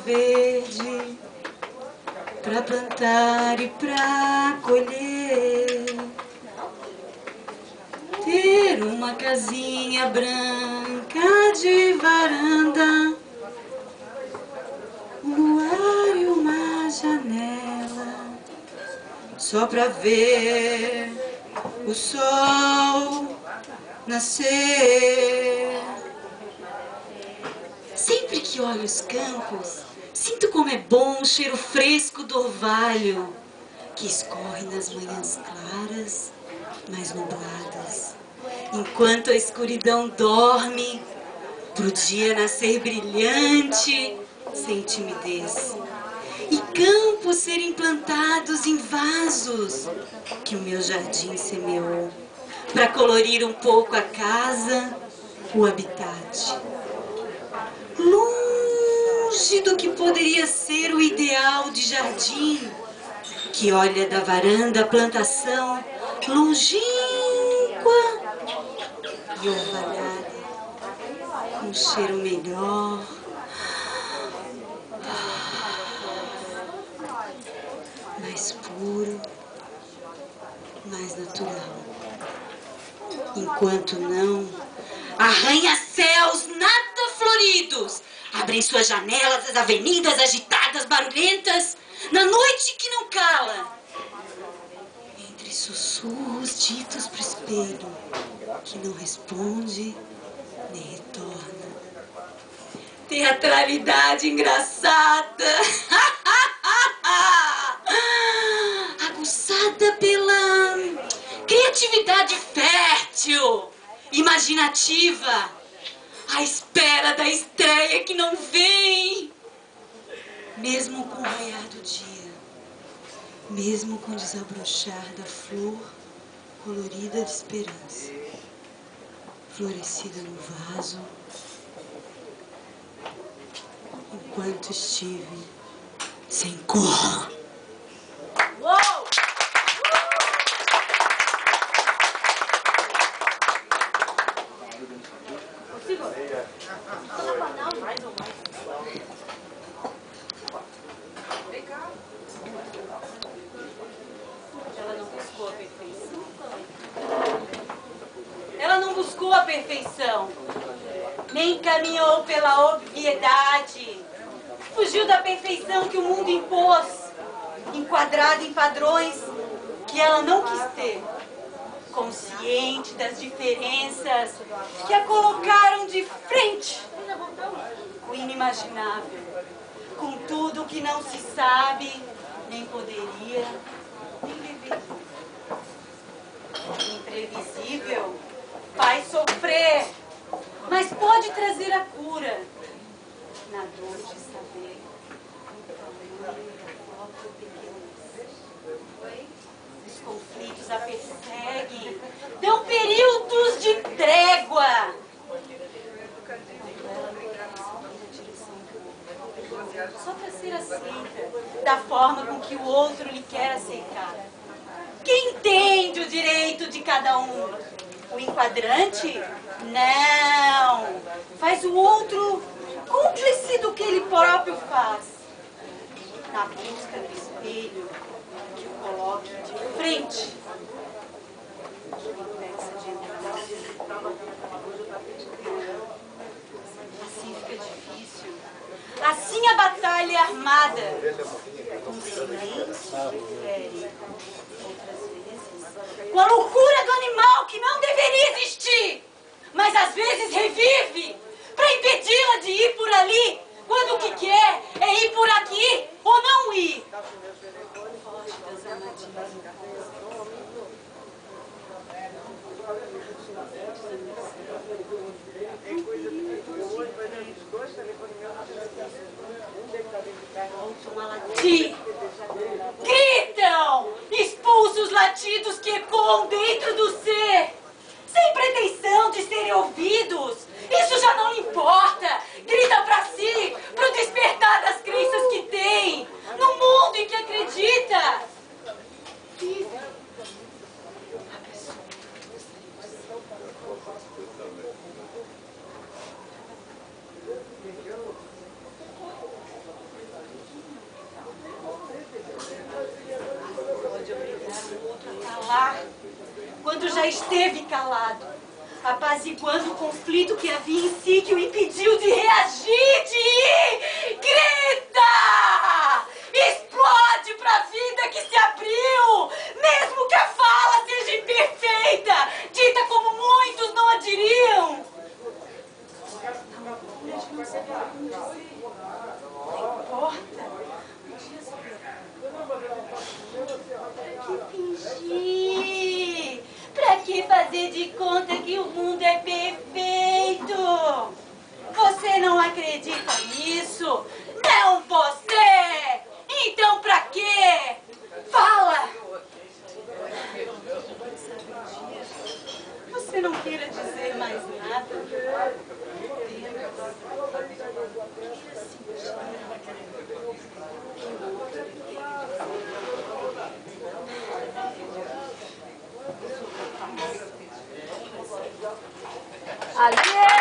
verde pra plantar e pra colher. Ter uma casinha branca de varanda, um luar e uma janela, só pra ver o sol nascer. Sempre que olho os campos, sinto como é bom o cheiro fresco do orvalho, que escorre nas manhãs claras, mas nubladas, enquanto a escuridão dorme, pro dia nascer brilhante, sem timidez. E campos serem plantados em vasos que o meu jardim semeou, para colorir um pouco a casa, o habitat. Longe do que poderia ser o ideal de jardim, que olha da varanda a plantação longínqua e orvalhada, com um cheiro melhor, mais puro, mais natural. Enquanto não, arranha-céus nada floridos abrem suas janelas das avenidas agitadas, barulhentas, na noite que não cala, entre sussurros ditos pro espelho, que não responde nem retorna. Teatralidade engraçada, aguçada pela criatividade fértil, imaginativa, à espera da estreia que não vem, mesmo com o raiar do dia, mesmo com o desabrochar da flor colorida de esperança, florescida no vaso, enquanto estive sem cor. Uou! Ela não buscou a perfeição, nem caminhou pela obviedade. Fugiu da perfeição que o mundo impôs, enquadrada em padrões que ela não quis ter. Consciente das diferenças que a colocaram de frente com o inimaginável, com tudo que não se sabe, nem poderia, nem deveria. Imprevisível faz sofrer, mas pode trazer a cura na dor de saber o tamanho da própria pequenez. Os conflitos a perseguem, dão períodos de trégua. Só para ser aceita da forma com que o outro lhe quer aceitar. Quem entende o direito de cada um? O enquadrante? Não. Faz o outro cúmplice do que ele próprio faz. Na busca do espelho que o coloque de frente. Assim fica difícil. Assim a batalha é armada. Com silêncio prefere. Outras vezes, com a loucura do animal que não deveria existir, mas às vezes revive para impedi-la de ir por ali, quando o que quer é ir por aqui ou não ir. Foge das armadilhas. Voltam a latir, gritam, expulsam os latidos que ecoam dentro do ser, sem pretensão mundo já esteve calado, apaziguando o conflito que havia em si, que o impediu de reagir, de ir. Grita! Explode pra vida que se abriu! Mesmo que a fala seja imperfeita, dita como muitos não a diriam. Não importa. Pra que fingir? Pra que fazer de conta que o mundo é perfeito? Você não acredita nisso? Não você! Então pra quê? Fala! Você não queira dizer mais nada. Aliás!